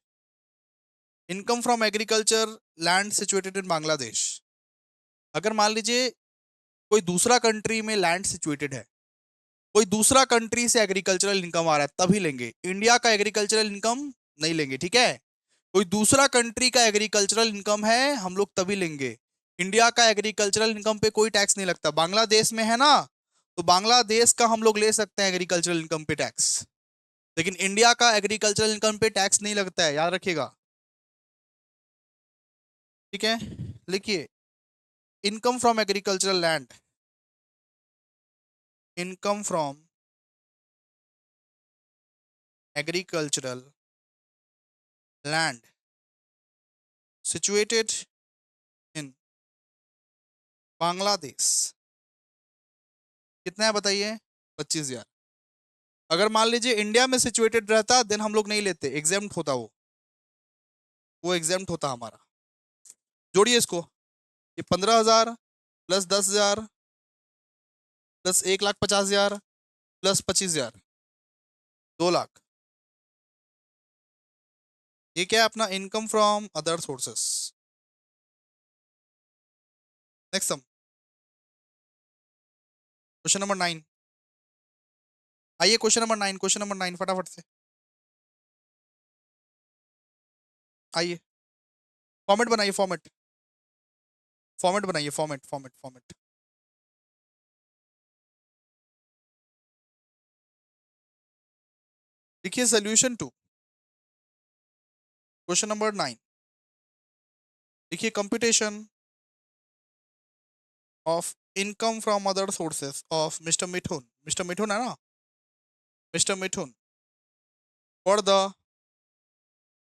Income from agriculture land situated in Bangladesh. अगर मान लीजिए कोई दूसरा कंट्री में लैंड सिचुएटेड है, कोई दूसरा कंट्री से एग्रीकल्चरल इनकम आ रहा है तभी लेंगे, इंडिया का एग्रीकल्चरल इनकम नहीं लेंगे, ठीक है। कोई दूसरा कंट्री का एग्रीकल्चरल इनकम है हम लोग तभी लेंगे। इंडिया का एग्रीकल्चरल इनकम पे कोई टैक्स नहीं लगता। बांग्लादेश में है ना, तो बांग्लादेश का हम लोग ले सकते हैं एग्रीकल्चरल इनकम पे टैक्स, लेकिन इंडिया का एग्रीकल्चरल इनकम पे टैक्स नहीं लगता है, याद रखिएगा, ठीक है। लिखिए, income from agricultural land, income from agricultural land situated in Bangladesh कितना है बताइए? 25,000। अगर मान लीजिए इंडिया में सिचुएटेड रहता देन हम लोग नहीं लेते, एग्जेम्प्ट होता वो एग्जेम्प्ट होता हमारा। जोड़िए इसको, ये 15,000 प्लस 10,000 प्लस 1,50,000 प्लस 25,000, 2 लाख। ये क्या है अपना? Income from other sources. Next sum, question number 9। आइए क्वेश्चन नंबर 9, क्वेश्चन नंबर 9 फटाफट से आइए। फॉर्मेट बनाइए, फॉर्मेट, फॉर्मेट बनाइए, फॉर्मेट फॉर्मेट फॉर्मेट। देखिए सोल्यूशन टू क्वेश्चन नंबर 9। देखिए, computation of income from other sources of Mr Mithun, Mr Mithun है ना, Mr Mithun, for the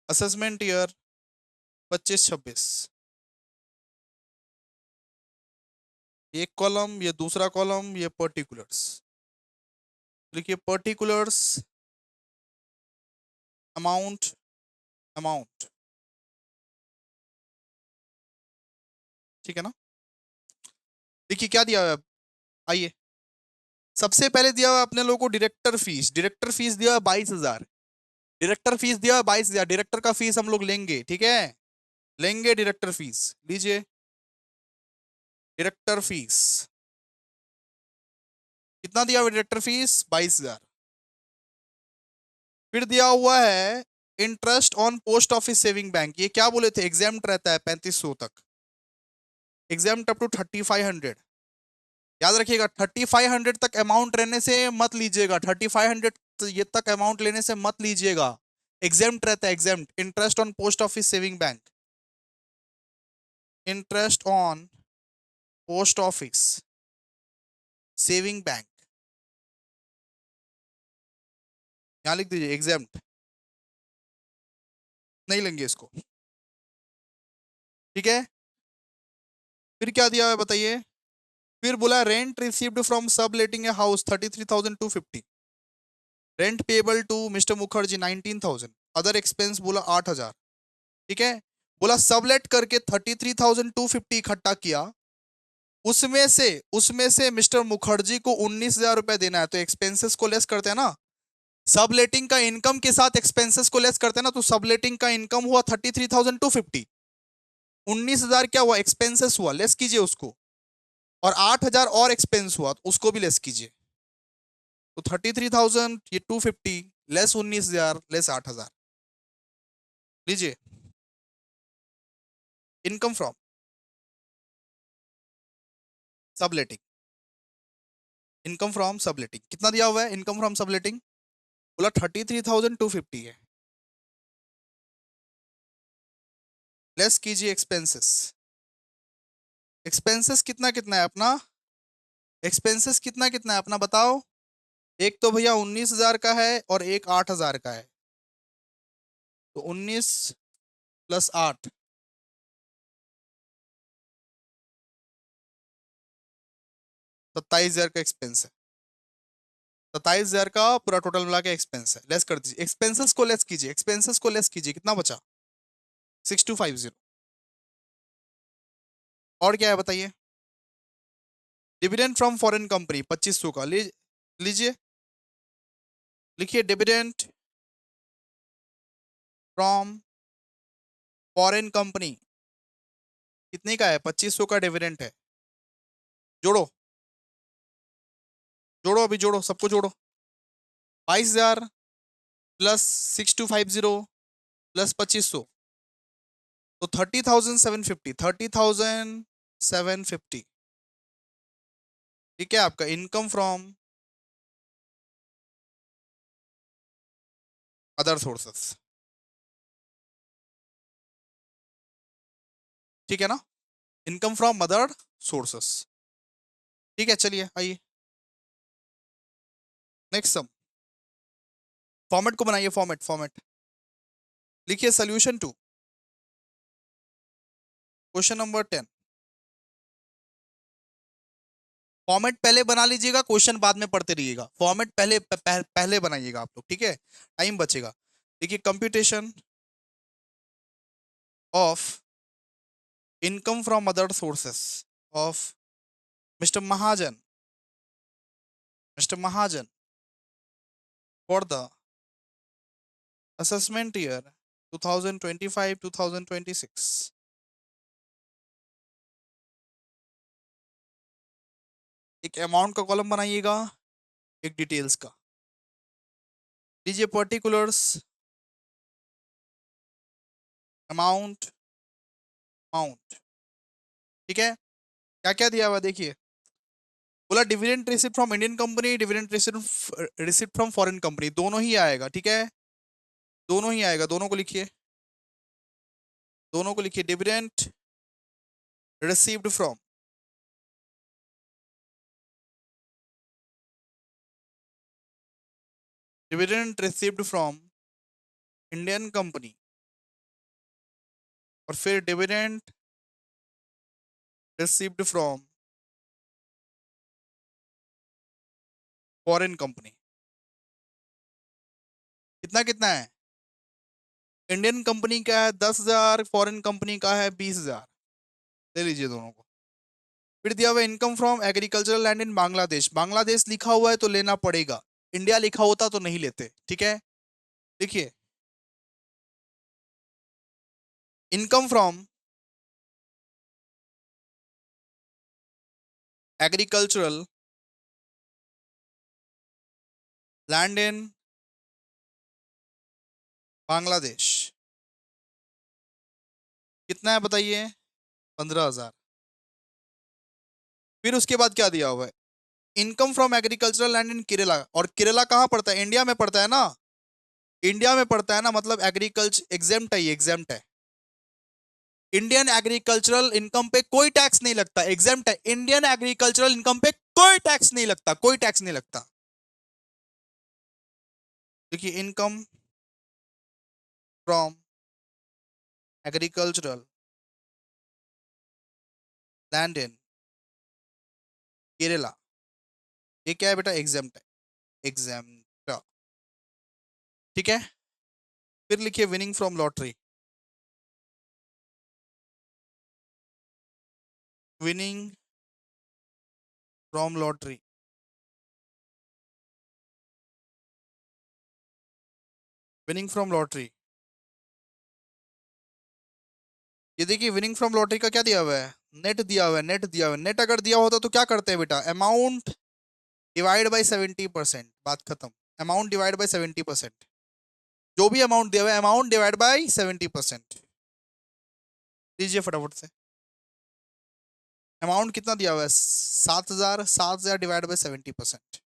assessment year 25-26। एक कॉलम, ये दूसरा कॉलम, ये पर्टिकुलर्स। लिखिए पर्टिकुलर्स, अमाउंट, अमाउंट, ठीक है ना। देखिए क्या दिया हुआ है, आइए। सबसे पहले दिया हुआ है अपने लोगों को डायरेक्टर फीस, डायरेक्टर फीस दिया हुआ 22,000, डायरेक्टर फीस दिया हुआ 22,000, डायरेक्टर का फीस हम लोग लेंगे, ठीक है, लेंगे डायरेक्टर फीस। लीजिए डायरेक्टर फीस, कितना दिया हुआ डायरेक्टर फीस? 22,000। फिर दिया हुआ है interest on post office saving bank, ये क्या बोले थे, एग्जाम्प्ट रहता है 3500 तक, एग्जाम्प्ट अप टू 3,500। याद रखिएगा 3,500 तक अमाउंट रहने से मत लीजिएगा, 3,500 ये तक अमाउंट लेने से मत लीजिएगा, एग्जाम्प्ट रहता है, exempt. Interest on post office saving bank, interest on post office saving bank, यहां लिख दीजिए एग्जाम्प्ट, नहीं लेंगे इसको, ठीक है। फिर क्या दिया हुआ है बताइए? फिर बोला rent received from subletting a house 33,250, rent payable to Mr Mukherjee 19,000, other expense बोला 8,000, ठीक है। बोला सबलेट करके 33,250 इकट्ठा किया, उसमें से मिस्टर मुखर्जी को 19,000 रुपए देना है, तो एक्सपेंसेस को लेस करते हैं ना, सबलेटिंग का इनकम के साथ एक्सपेंसेस को लेस करते हैं ना, तो सबलेटिंग का इनकम हुआ 33,250, 19,000 क्या हुआ? एक्सपेंसेस हुआ, लेस कीजिए उसको, और 8,000 और एक्सपेंस हुआ तो उसको भी लेस कीजिए, तो 33,000 ये 250 लेस 19,000 लेस 8,000। लीजिए income from subletting, income from subletting कितना दिया हुआ है? इनकम फ्रॉम सबलेटिंग बोला 33,250 है, लेस कीजिए एक्सपेंसेस, एक्सपेंसेस कितना कितना है अपना? एक्सपेंसेस कितना कितना है अपना बताओ? एक तो भैया 19,000 का है और एक 8,000 का है, तो 19 प्लस 8, 27,000 का एक्सपेंस है, 27,000 का पूरा टोटल मिला के एक्सपेंस है। लेस कर दीजिए, एक्सपेंसेस को लेस कीजिए, एक्सपेंसेस को लेस कीजिए, कितना बचा? 6250। और क्या है बताइए? डिविडेंड फ्रॉम फॉरेन कंपनी 2500 का लीजिए, लिखिए डिविडेंड फ्रॉम फॉरेन कंपनी कितने का है? 2500 का डिविडेंड है। जोड़ो, जोड़ो, अभी जोड़ो, सबको जोड़ो। 22,000 प्लस 6250 प्लस 2500, तो 30,750, 30,750। ठीक है, आपका इनकम फ्रॉम अदर सोर्सेस। ठीक है ना, इनकम फ्रॉम अदर सोर्सेस। ठीक है, चलिए आइए नेक्स्ट सम। फॉर्मेट को बनाइए, फॉर्मेट, फॉर्मेट लिखिए, solution to question number 10। Format पहले बना लीजिएगा, क्वेश्चन बाद में पढ़ते रहिएगा। फॉर्मेट पहले बनाइएगा आप लोग, ठीक है, टाइम बचेगा। देखिए, computation of income from other sources of mister Mahajan, mister Mahajan for the assessment year 2025-2026। एक अमाउंट का कॉलम बनाइएगा, एक डिटेल्स का लीजिए, पर्टिकुलर्स, अमाउंट, अमाउंट। ठीक है, क्या क्या दिया हुआ देखिए, बोला dividend received from Indian company, dividend received from foreign company, दोनों ही आएगा। ठीक है, दोनों ही आएगा, दोनों को लिखिए, दोनों को लिखिए, dividend received from dividend received from Indian company, और फिर dividend received from foreign company. कितना कितना है? इंडियन कंपनी का है 10,000, फॉरेन कंपनी का है 20,000। ले लीजिए दोनों को। फिर दिया हुआ income from agricultural land in Bangladesh, Bangladesh लिखा हुआ है तो लेना पड़ेगा, इंडिया लिखा होता तो नहीं लेते। ठीक है, देखिए, income from agricultural land in Bangladesh कितना है बताइए? 15,000। फिर उसके बाद क्या दिया हुआ है? Income from agricultural land in Kerala, और केरला कहाँ पड़ता है? इंडिया में पड़ता है ना, इंडिया में पड़ता है ना, मतलब एग्रीकल्चर एग्जेम्प्ट है, ये एग्जेम्प्ट है। इंडियन एग्रीकल्चरल इनकम पे कोई टैक्स नहीं लगता, एग्जेम्प्ट है। इंडियन एग्रीकल्चरल इनकम पे कोई टैक्स नहीं लगता, कोई टैक्स नहीं लगता। देखिए, income from agricultural land in Kerala, ये क्या है बेटा? एग्जेम्प्ट है, एग्जेम्प्ट। ठीक है, फिर लिखिए winning from lottery, winning from lottery, winning from lottery. ये देखिए, विनिंग फ्रॉम लॉटरी का क्या दिया हुआ है? नेट दिया हुआ है, नेट दिया हुआ है। नेट अगर दिया होता तो क्या करते हैं बेटा? अमाउंट डिवाइड बाई 70%, बात खत्म। अमाउंट डिवाइड बाई 70%, जो भी अमाउंट दिया हुआ है, अमाउंट डिवाइड बाई 70%। लीजिए फटाफट से, अमाउंट कितना दिया हुआ है? 7,000, 7,000 डिवाइड बाई 70%,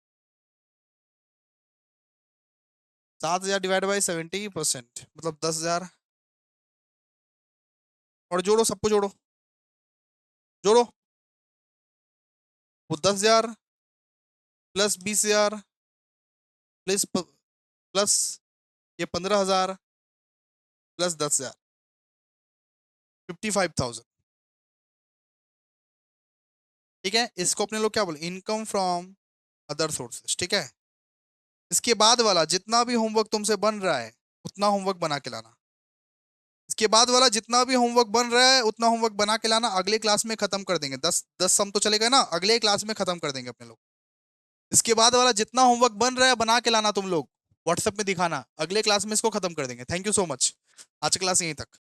7,000 डिवाइड बाई 70% मतलब 10,000। और जोड़ो, सबको जोड़ो, जोड़ो, वो 10,000 प्लस 20,000 प्लस प्लस ये 15,000 प्लस 10,000, 55,000। ठीक है, इसको अपने लोग क्या बोले, इनकम फ्रॉम अदर सोर्सेस। ठीक है, इसके बाद वाला जितना भी होमवर्क तुमसे बन रहा है उतना होमवर्क बना के लाना। इसके बाद वाला जितना भी होमवर्क बन रहा है उतना होमवर्क बना के लाना, अगले क्लास में खत्म कर देंगे। 10 सम तो चलेगा ना, अगले क्लास में खत्म कर देंगे अपने लोग। इसके बाद वाला जितना होमवर्क बन रहा है बना के लाना तुम लोग, व्हाट्सएप में दिखाना, अगले क्लास में इसको खत्म कर देंगे। थैंक यू सो मच, आज की क्लास यहीं तक।